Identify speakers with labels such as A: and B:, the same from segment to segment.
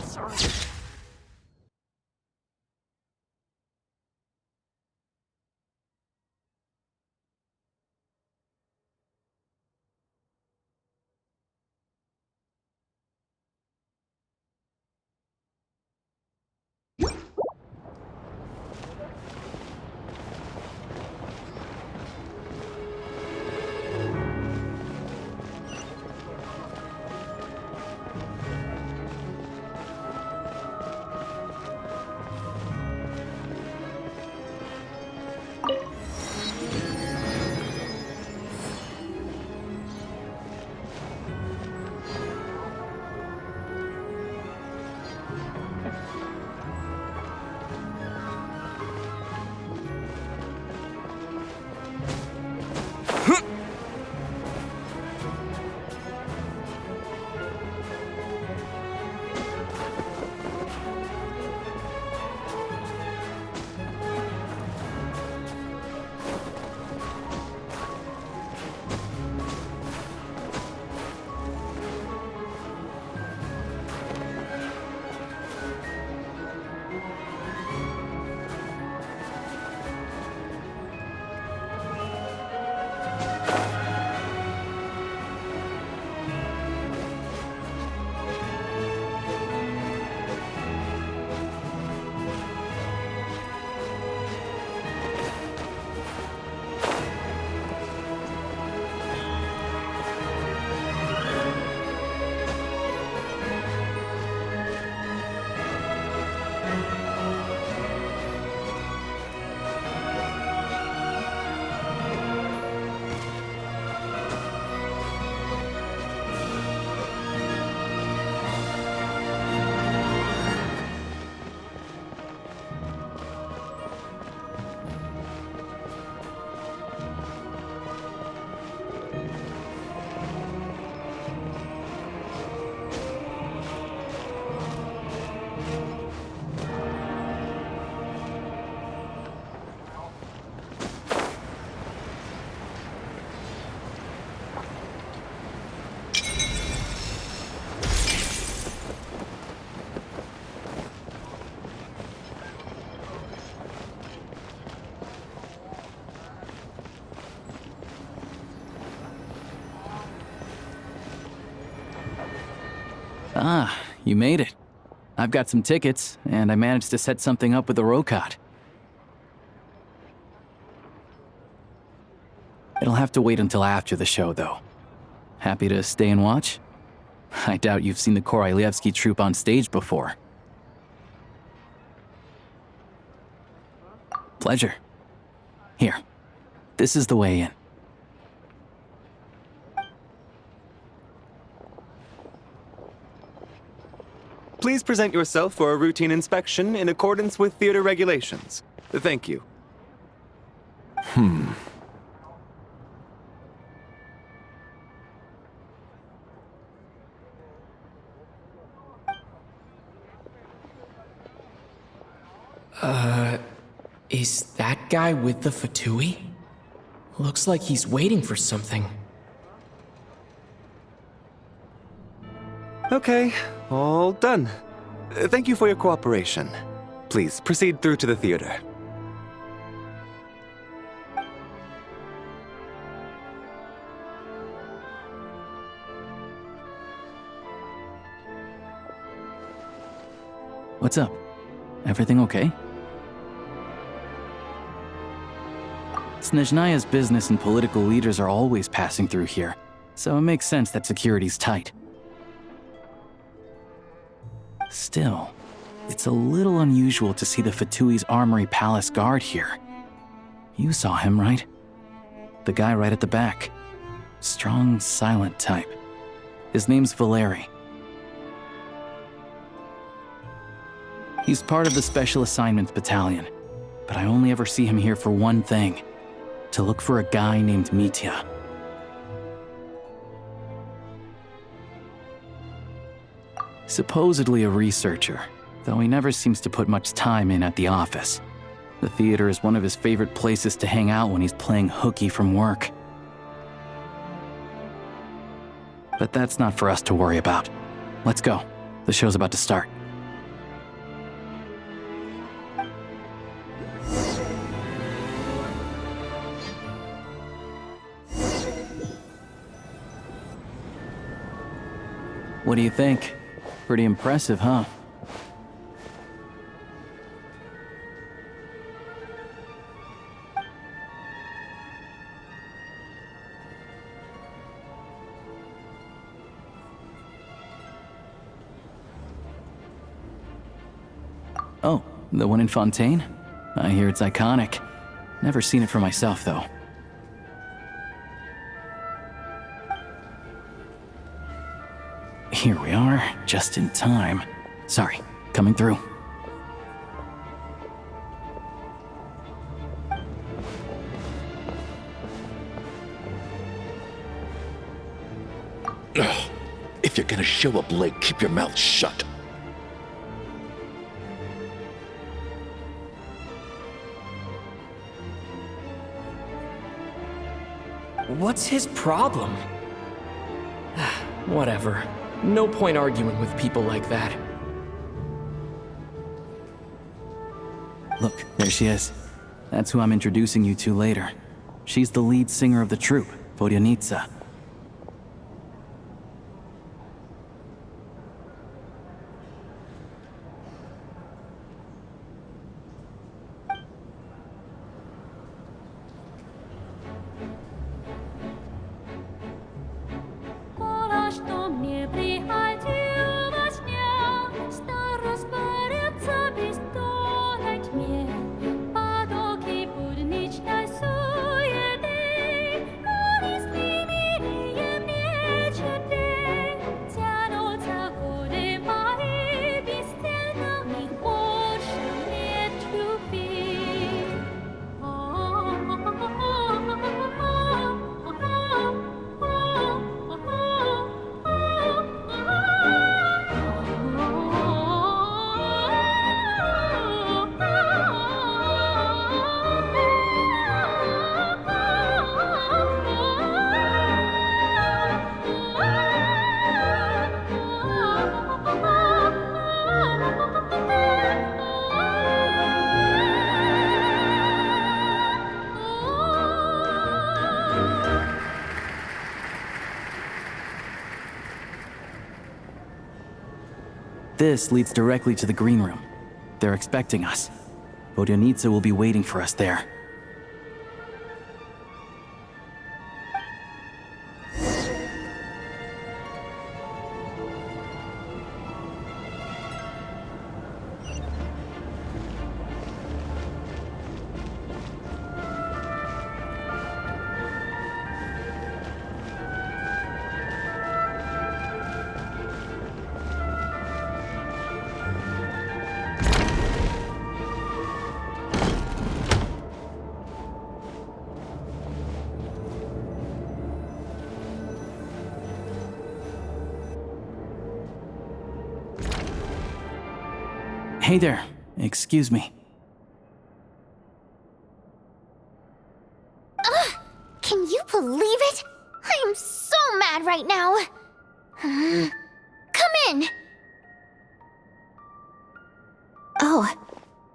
A: Sorry.
B: Ah, you made it. I've got some tickets, and I managed to set something up with the Rokot. It'll have to wait until after the show, though. Happy to stay and watch? I doubt you've seen the Korolyevsky troupe on stage before. Pleasure. Here, this is the way in.
C: Please present yourself for a routine inspection in accordance with theater regulations. Thank you.
D: Is that guy with the Fatui? Looks like he's waiting for something.
C: Okay, all done. Thank you for your cooperation. Please proceed through to the theater.
B: What's up? Everything okay? Snezhnaya's business and political leaders are always passing through here, so it makes sense that security's tight. Still, it's a little unusual to see the Fatui's Armory Palace guard here. You saw him, right? The guy right at the back. Strong, silent type. His name's Valeri. He's part of the Special Assignments Battalion, but I only ever see him here for one thing: to look for a guy named Mitya. Supposedly a researcher, though he never seems to put much time in at the office. The theater is one of his favorite places to hang out when he's playing hooky from work. But that's not for us to worry about. Let's go. The show's about to start. What do you think? Pretty impressive, huh? Oh, the one in Fontaine? I hear it's iconic. Never seen it for myself, though. Here we are, just in time. Sorry, coming through.
E: Ugh. If you're gonna show up late, keep your mouth shut.
D: What's his problem? Whatever. No point arguing with people like that.
B: Look, there she is. That's who I'm introducing you to later. She's the lead singer of the troupe, Vodyanitsa.
A: Что мне приходил во сне, старость борется без тона тьме, потоки будничной суеты, горестным ирием вечерней, тянутся годы мои бесцельно, их больше нет любви.
B: This leads directly to the green room. They're expecting us. Vodyanitsa will be waiting for us there. Hey there, excuse me.
F: Can you believe it? I am so mad right now. Come in. Oh,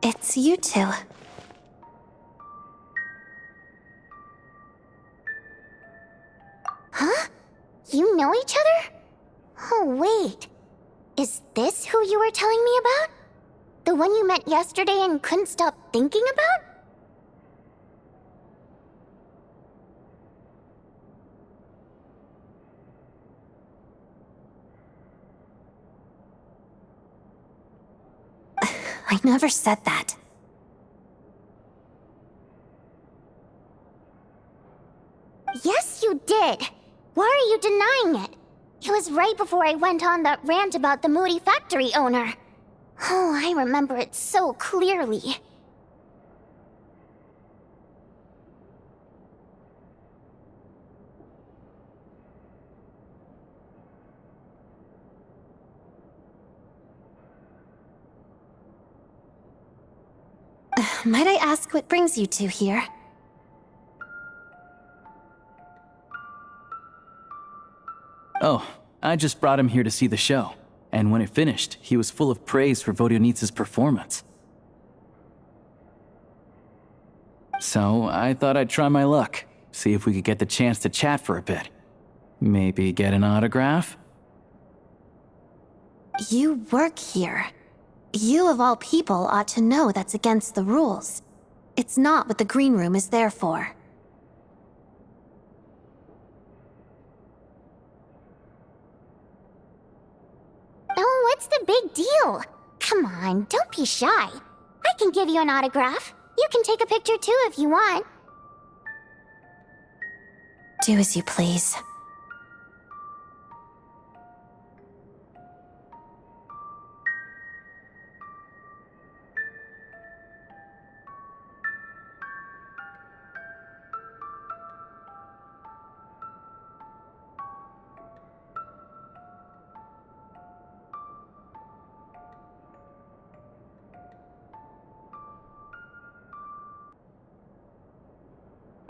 F: it's you two. Huh? You know each other? Oh, wait. Is this who you were telling me about? The one you met yesterday and couldn't stop thinking about? I never said that. Yes, you did. Why are you denying it? It was right before I went on that rant about the moody factory owner. Oh, I remember it so clearly.
G: Might I ask what brings you two here?
B: Oh, I just brought him here to see the show. And when it finished, he was full of praise for Vodionitsa's performance. So I thought I'd try my luck, see if we could get the chance to chat for a bit. Maybe get an autograph?
G: You work here. You of all people ought to know that's against the rules. It's not what the green room is there for.
F: Oh, what's the big deal? Come on, don't be shy. I can give you an autograph. You can take a picture too if you want.
G: Do as you please.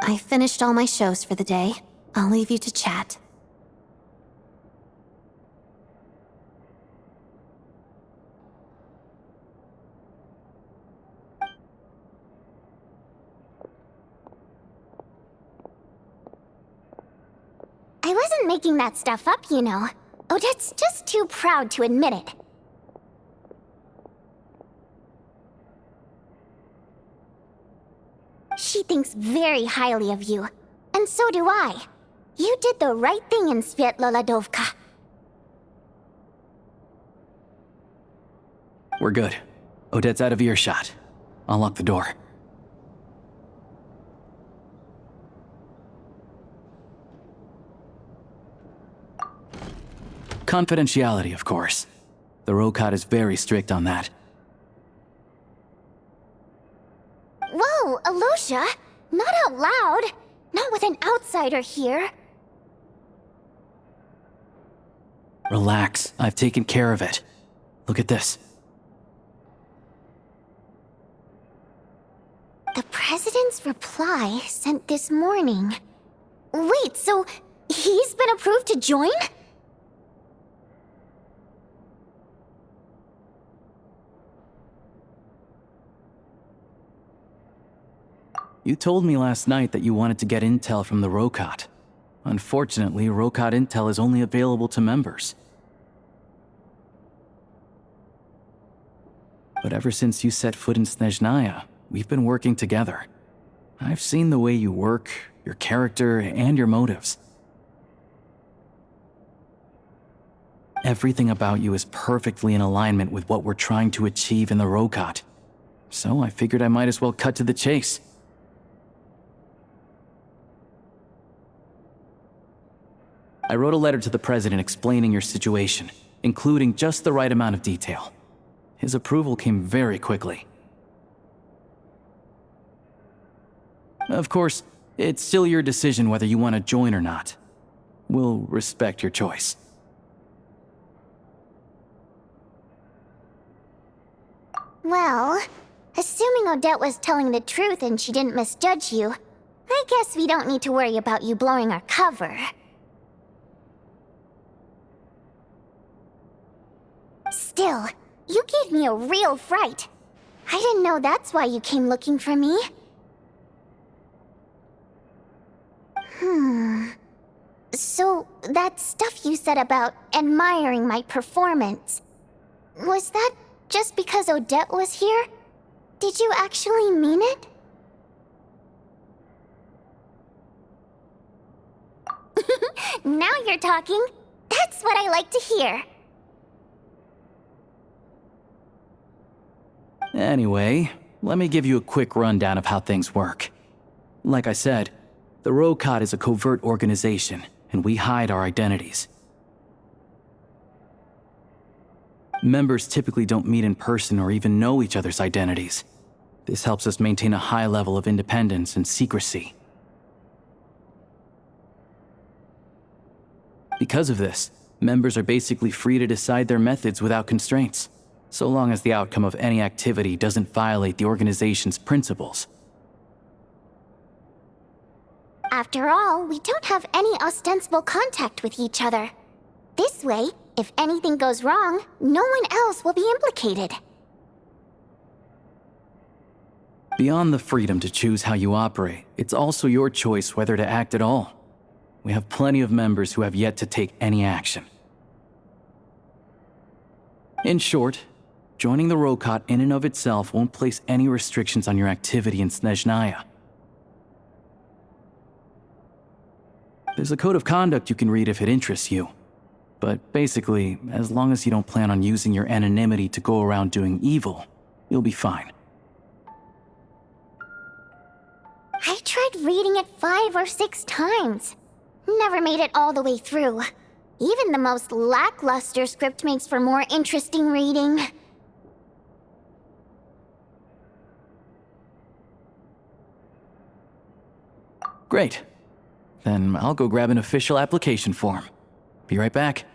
G: I finished all my shows for the day. I'll leave you to chat.
F: I wasn't making that stuff up, you know. Odette's just too proud to admit it. She thinks very highly of you. And so do I. You did the right thing in Svietloladovka.
B: We're good. Odette's out of earshot. I'll lock the door. Confidentiality, of course. The Rokot is very strict on that.
F: Whoa, Alosia! Not out loud! Not with an outsider here.
B: Relax, I've taken care of it. Look at this.
F: The President's reply sent this morning. Wait, so he's been approved to join?
B: You told me last night that you wanted to get intel from the Rokot. Unfortunately, Rokot intel is only available to members. But ever since you set foot in Snezhnaya, we've been working together. I've seen the way you work, your character, and your motives. Everything about you is perfectly in alignment with what we're trying to achieve in the Rokot. So I figured I might as well cut to the chase. I wrote a letter to the President explaining your situation, including just the right amount of detail. His approval came very quickly. Of course, it's still your decision whether you want to join or not. We'll respect your choice.
F: Well, assuming Odette was telling the truth and she didn't misjudge you, I guess we don't need to worry about you blowing our cover. Still, you gave me a real fright. I didn't know that's why you came looking for me. So, that stuff you said about admiring my performance, was that just because Odette was here? Did you actually mean it? Now you're talking. That's what I like to hear.
B: Anyway, let me give you a quick rundown of how things work. Like I said, the Rokot is a covert organization, and we hide our identities. Members typically don't meet in person or even know each other's identities. This helps us maintain a high level of independence and secrecy. Because of this, members are basically free to decide their methods without constraints. so long as the outcome of any activity doesn't violate the organization's principles.
F: After all, we don't have any ostensible contact with each other. This way, if anything goes wrong, no one else will be implicated.
B: Beyond the freedom to choose how you operate, it's also your choice whether to act at all. We have plenty of members who have yet to take any action. In short, joining the Rokot in and of itself won't place any restrictions on your activity in Snezhnaya. There's a code of conduct you can read if it interests you. But basically, as long as you don't plan on using your anonymity to go around doing evil, you'll be fine.
F: I tried reading it 5 or 6 times. Never made it all the way through. Even the most lackluster script makes for more interesting reading.
B: Great. Then I'll go grab an official application form. Be right back.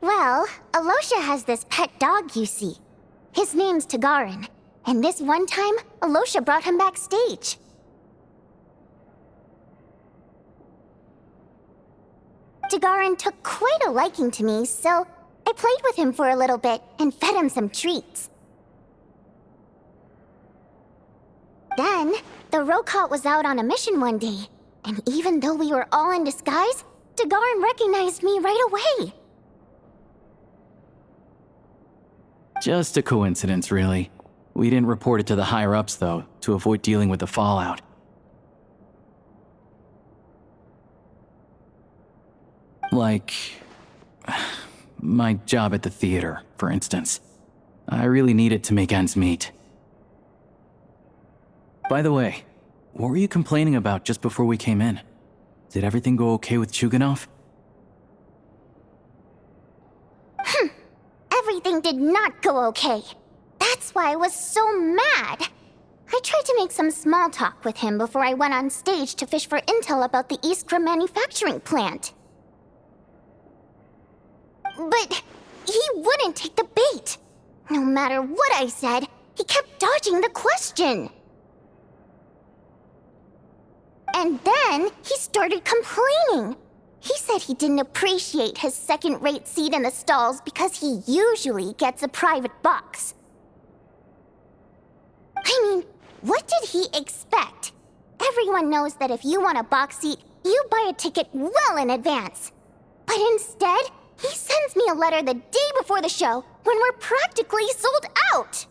F: Well, Alosha has this pet dog, you see. His name's Tagarin, and this one time, Alosha brought him backstage. Tagarin took quite a liking to me, so I played with him for a little bit and fed him some treats. Then, the Rokot was out on a mission one day, and even though we were all in disguise, Tagarin recognized me right away.
B: Just a coincidence, really. We didn't report it to the higher-ups, though, to avoid dealing with the fallout. Like, my job at the theater, for instance. I really needed to make ends meet. By the way, what were you complaining about just before we came in? Did everything go okay with Chuganov?
F: Everything did not go okay. That's why I was so mad. I tried to make some small talk with him before I went on stage to fish for intel about the Iskra manufacturing plant. But he wouldn't take the bait. No matter what I said, he kept dodging the question. And then he started complaining. He said he didn't appreciate his second-rate seat in the stalls because he usually gets a private box. I mean, what did he expect? Everyone knows that if you want a box seat, you buy a ticket well in advance. But instead, he sends me a letter the day before the show when we're practically sold out.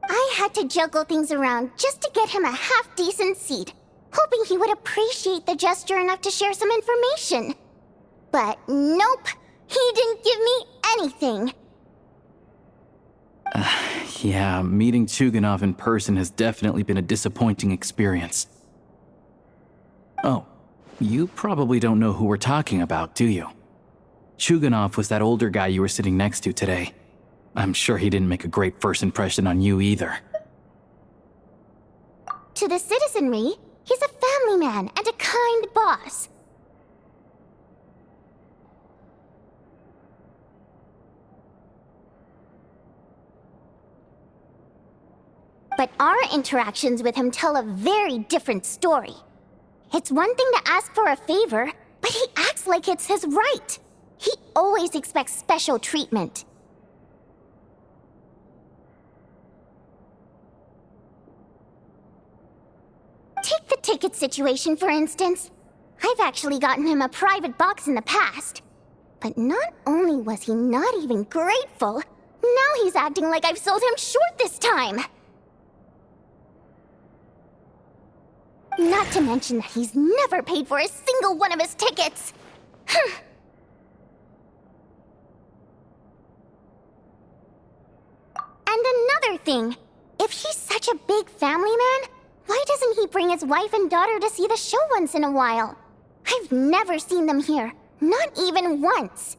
F: I had to juggle things around just to get him a half-decent seat, hoping he would appreciate the gesture enough to share some information. But nope, he didn't give me anything.
B: Yeah, meeting Chuganov in person has definitely been a disappointing experience. Oh, you probably don't know who we're talking about, do you? Chuganov was that older guy you were sitting next to today. I'm sure he didn't make a great first impression on you either.
F: To the citizenry, he's a family man and a kind boss. But our interactions with him tell a very different story. It's one thing to ask for a favor, but he acts like it's his right. He always expects special treatment. Take the ticket situation, for instance. I've actually gotten him a private box in the past. But not only was he not even grateful, now he's acting like I've sold him short this time. Not to mention that he's never paid for a single one of his tickets. And another thing, if he's such a big family man, Why doesn't he bring his wife and daughter to see the show once in a while? I've never seen them here, not even once.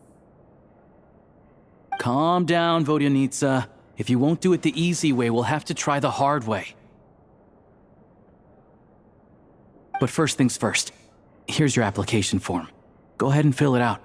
B: Calm down, Vodyanitsa. If you won't do it the easy way, we'll have to try the hard way. But first things first. Here's your application form. Go ahead and fill it out.